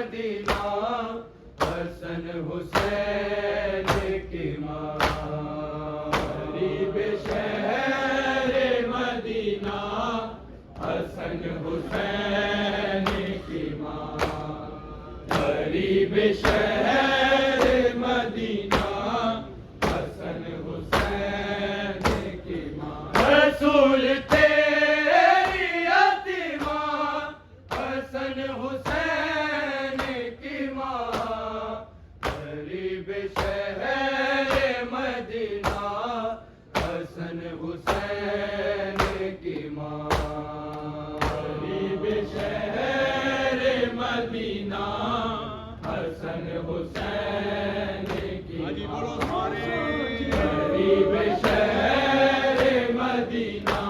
Medina Hasan Hussain की माँ। गरीब शहर मदीना हसन हुसैन की माँ। गरीब शहर मदीना हसन हुसैन की माँ। रसूल तेरी यतीमा हसन हुसैन की माँ। गरीब शहर मदीना हसन हुसैन की माँ। गरीब शहर मदीना हसन हुसैन की माँ। गरीब शहर मदीना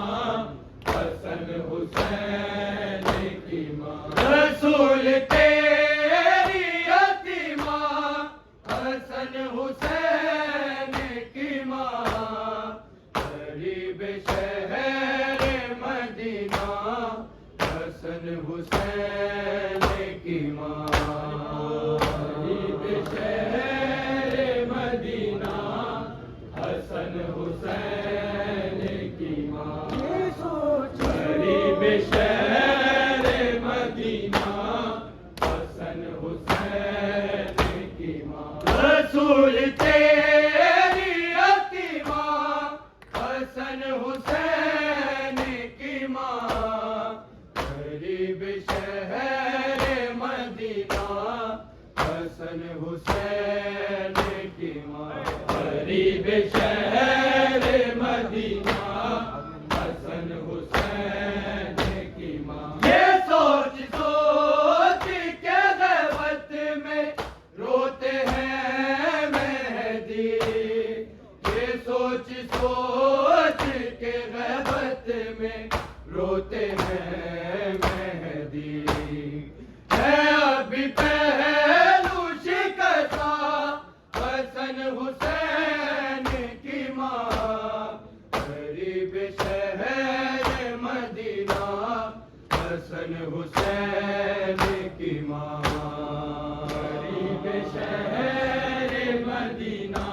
हसन हुसैन की माँ। रसूल तेरी यतीमा हसन हुसैन की माँ। गरीब शहर मदीना हसन हुसैन की माँ। गरीब शहर मदीना हसन हुसैन की माँ। गरीब शहर मदीना हसन हुसैन की माँ। रसूल तेरी यतीमा हसन हुसैन की माँ। गरीब शहर मदीना हसन हुसैन की माँ। गरीब शहर मदीना हसन हुसैन की माँ। ये सोच सोच के गैबत में रोते हैं मेहदी। ये सोच सोच के गैबत में रोते हैं मेहदी। है अभी पहलू शिकता हसन हुसैन की माँ। गरीब शहर मदीना हसन हुसैन की माँ। गरीब शहर मदीना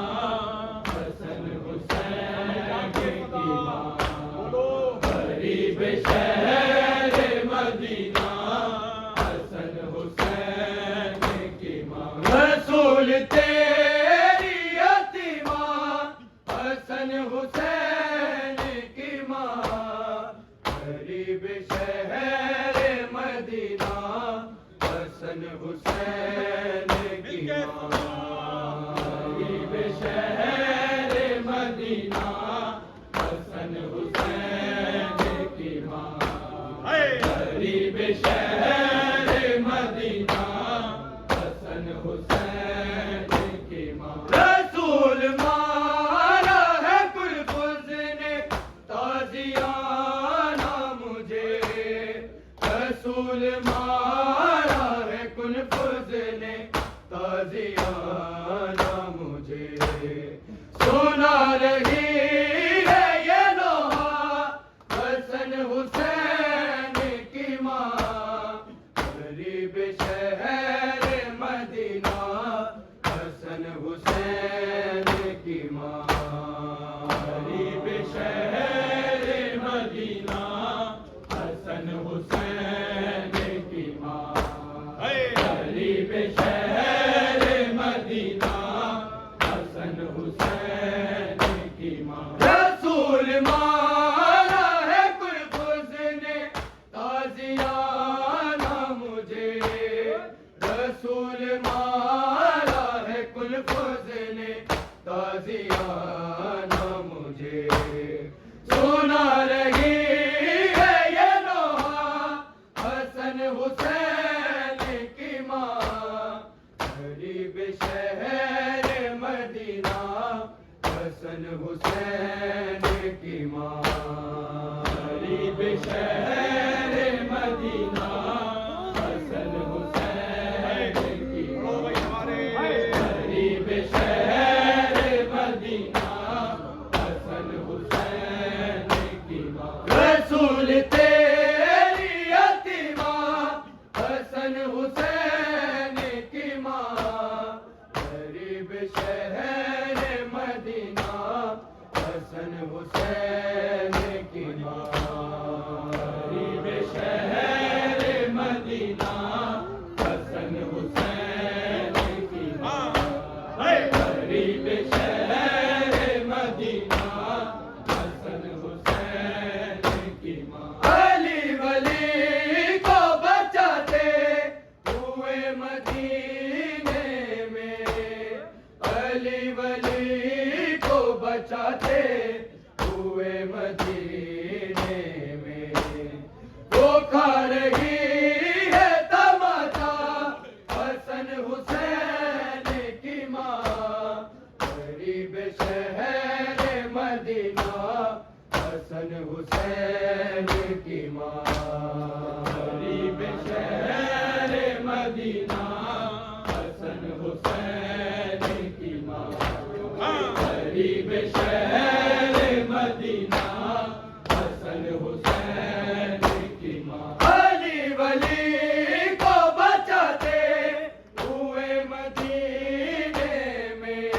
हसन हुसैन की माँ। गरीब शहर मदीना हसन हुसैन की माँ। रसूल तेरी यतीमा हसन हुसैन की माँ। गरीब शहर मदीना हसन हुसैन की माँ। गरीब शहर मदीना हसन हुसैन की माँ। गरीब शहर मदीना हसन हुसैन की माँ। रसूल मारा है कुलफुज ने ताजियाना मुझे। रसूल मारा है कुलफुज ने ताजियाना मुझे। सुना रही है ये नोहा हसन हुसैन की माँ। गरीब शहर मदीना हसन हुसैन की माँ। गरीब शहर मदीना हसन हुसैन की माँ। गरीब शहर मदीना हसन हुसैन की माँ। रसूल मारा है कुलफुज ने ताजियाना मुझे। रसूल मारा है कुलफुज ने ताजियाना मुझे। सुना रही है ये नोहा हसन हुसैन की माँ। गरीब शहर मदीना हसन हुसैन की माँ। गरीब शहर मदीना हसन हुसैन की माँ। गरीब शहर मदीना हसन हुसैन की माँ। रसूल तेरी यतीमा हसन हुसैन मदीने में, अली वली को बचाते हुए मदीने में। वो खा रही है तमाचा हसन हुसैन की माँ, गरीब शहर मदीना हसन हुसैन की माँ। गरीब शहर मदीना हसन हुसैन की माँ, गरीब शहर मदीना हसन हुसैन की माँ। अली वली को बचाते हुए मदीने में,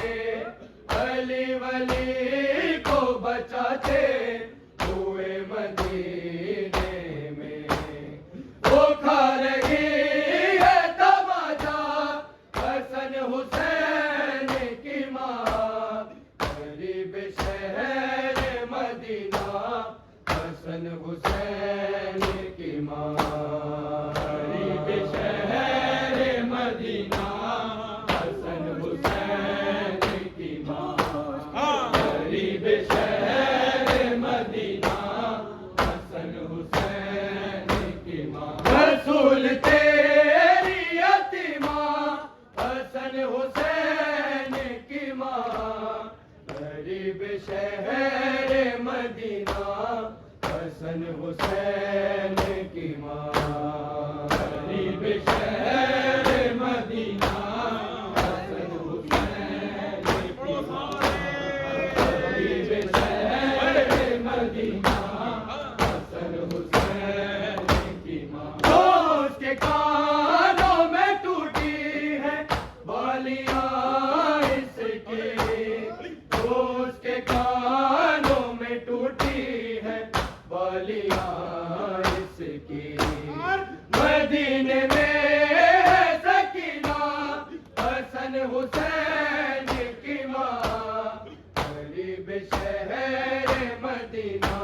अली वली को बचाते हुए मदीने में। वो खा रही है तमाचा हसन हुसैन की माँ, गरीब शहर मदीना हसन हुसैन की माँ। गरीब शहर मदीना हसन हुसैन की माँ, गरीब शहर मदीना हसन हुसैन की माँ। रसूल तेरी यतीमा हसन हुसैन की माँ, गरीब शहर मदीना हसन हुसैन की माँ। गरीब शहर मदीना हसन हुसैन की माँ, गरीब शहर मदीना हसन हुसैन की माँ। जो उसके कानों में टूटी है बालियां इसकी, जो उसके कानों में टूटी है बालियां इसकी। मदीने में है सकीना हसन हुसैन की माँ, गरीब शहर मदीना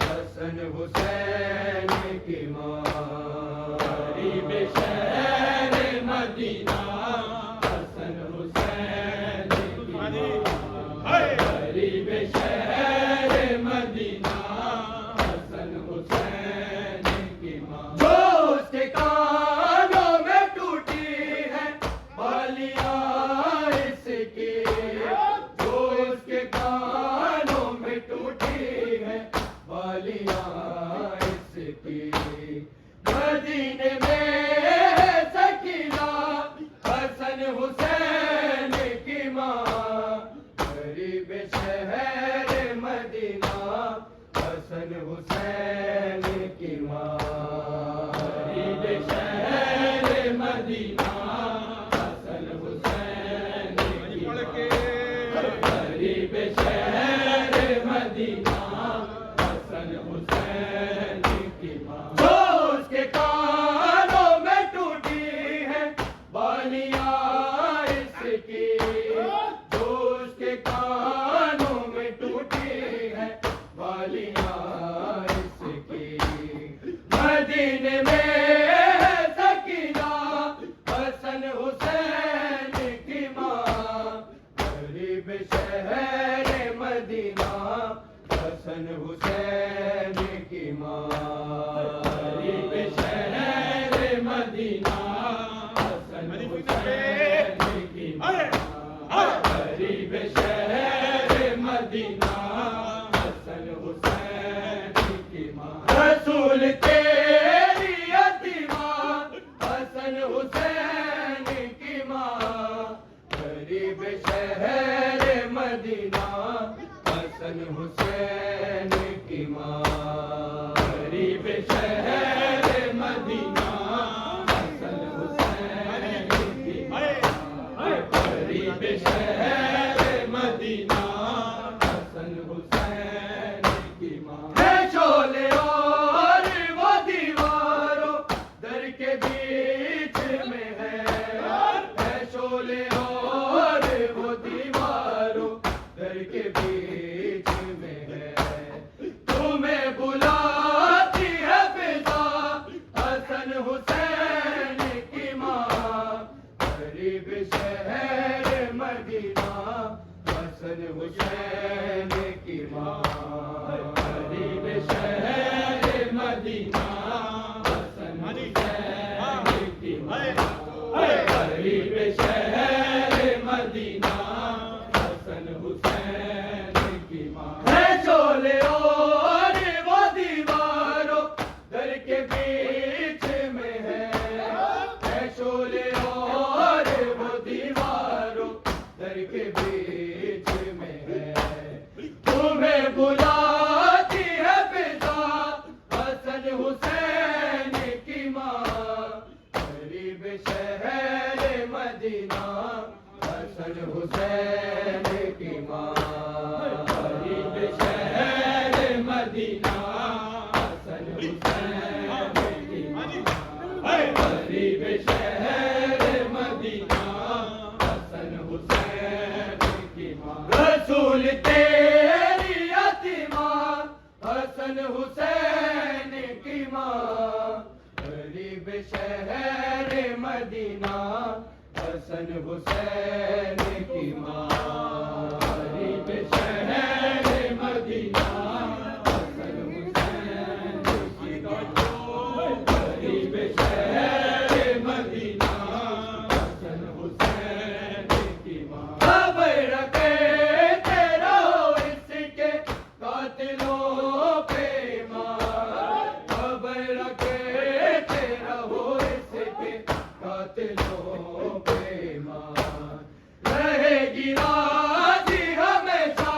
हसन हुसैन की माँ। गरीब शहर मदीना हसन हुसैन की माँ, गरीब शहर मदीना हसन हुसैन की माँ। जो उसके कानों में टूटी है बालियां इसकी, जो उसके कानों में टूटी है बालियां इसकी। मदीने में है सकीना हसन हुसैन की माँ, गरीब शहर मदीना हसन हुसैन की माँ। गरीब शहर मदीना हसन हुसैन की माँ, गरीब शहर मदीना हसन हुसैन की माँ। जो उसके कानों में टूटी है बालियां इसकी, जो उसके कानों में टूटी है बालियां इसकी। मदीने में है सकीना हसन हुसैन की माँ, गरीब शहर मदीना हसन हुसैन की माँ। गरीब शहर मदीना हसन हुसैन की माँ, गरीब शहर मदीना हसन हुसैन की माँ। रसूल तेरी यतीमा हसन हुसैन की माँ, गरीब शहर मदीना हसन हुसैन की माँ। गरीब शहर मदीना हसन हुसैन की माँ, गरीब शहर मदीना हसन हुसैन की माँ। है शोले और वो दीवारों दर के बीच में है शोले और वो दीवारों दर के बीच में है। गरीब शहर मदीना हसन हुसैन की माँ। गरीब शहर मदीना हसन हुसैन की माँ। गरीब शहर मदीना हसन हुसैन की माँ। है शोले और वो दीवारों दर के बीच में है शोले और वो दीवारों दर के बीच में है। तुम्हें बुलाती है फिजा हसन हुसैन की माँ। गरीब शहर मदीना हसन हुसैन की माँ। गरीब शहर मदीना हसन हुसैन की माँ। गरीब शहर मदीना हसन हुसैन की माँ। रसूल तेरी यतीमा हसन हुसैन की माँ। गरीब शहर मदीना हसन हुसैन की माँ। गरीब शहर मदीना हसन हुसैन की माँ। गरीब शहर मदीना हसन हुसैन की माँ। खबर रखे तेरा इसके कातिलों पे माँ। खबर रखे तेरा हो इसके कातिलों पे माँ। रहेगी राजी हमेशा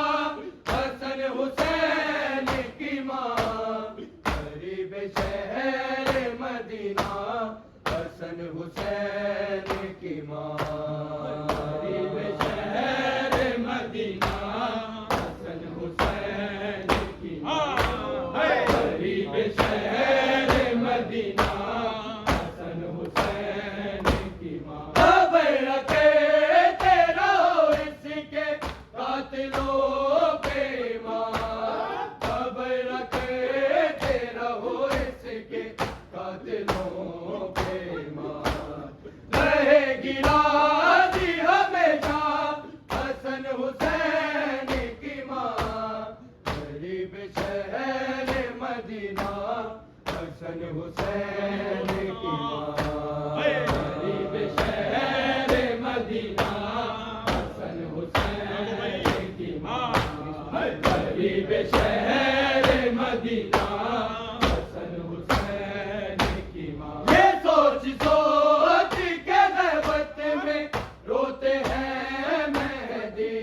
हसन हुसैन की माँ। गरीब शहर मदीना हसन हुसैन की माँ। गरीब शहर मदीना हसन हुसैन की माँ। गरीब शहर मदीना हसन हुसैन की माँ। खबर रखे तेरा इसके कातिलों पे माँ। खबर रखे तेरा हो इसके कातिलों पे माँ। रहेगी राजी हमेशा हसन हुसैन की माँ। गरीब शहर मदीना हसन हुसैन की माँ। गरीब शहर मदीना हसन हुसैन की माँ। गरीब शहर मदीना हसन हुसैन की माँ। ये सोच सोच के गैबत में रोते हैं मेहदी।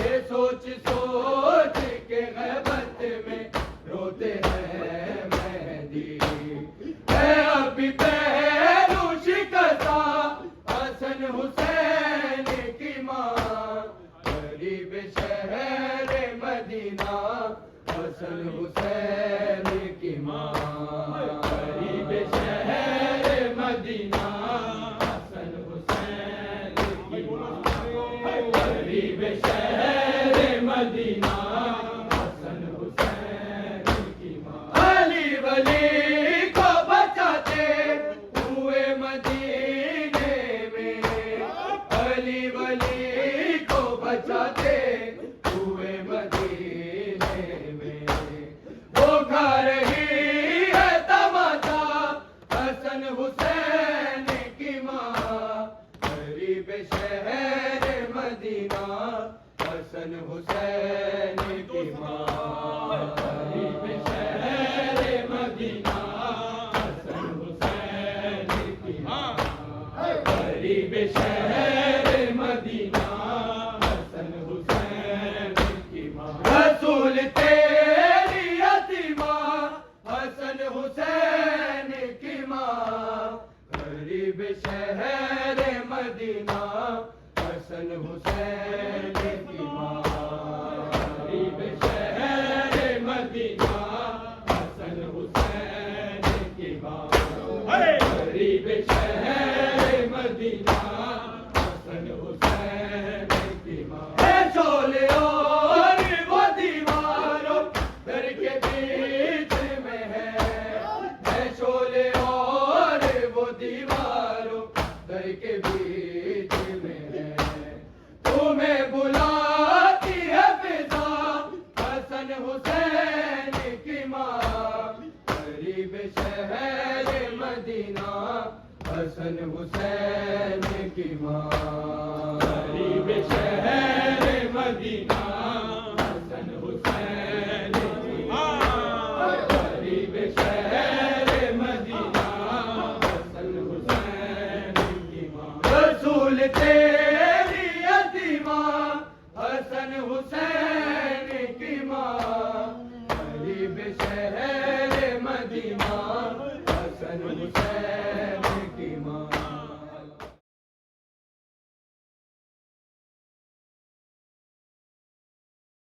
ये सोच सोच के गैबत में रोते हैं मेहदी। है अभी पहलू शिकस्ता हसन हुसैन की माँ। गरीब शहर मदीना हसन हुसैन की माँ। गरीब शहर मदीना हसन हुसैन की माँ। गरीब शहर मदीना हसन हुसैन की माँ। अली वली को बचाते हुए मदीने में। अली वली को बचाते हुए मदीने में। वो खा रही है तमाचा हसन हुसैन की माँ। गरीब शहर मदीना हसन हुसैन की माँ। गरीब शहर मदीना हसन हुसैन की माँ। गरीब शहर मदीना हसन हुसैन की माँ। रसूल तेरी यतीमा हसन हुसैन की माँ। गरीब शहर मदीना हसन हुसैन की माँ। गरीब शहर मदीना हसन हुसैन की माँ। गरीब शहर मदीना हसन हुसैन की माँ। है शोले और वो दीवारों दर के बीच में है शोले और वो दीवारों दर के बीच की माँ, गरीब शहर मदीना हसन हुसैन की माँ, गरीब शहर मदीना हसन हुसैन की माँ, रसूल तेरी यतीमा हसन हुसैन की माँ, गरीब शहर मदीना हसन हुसैन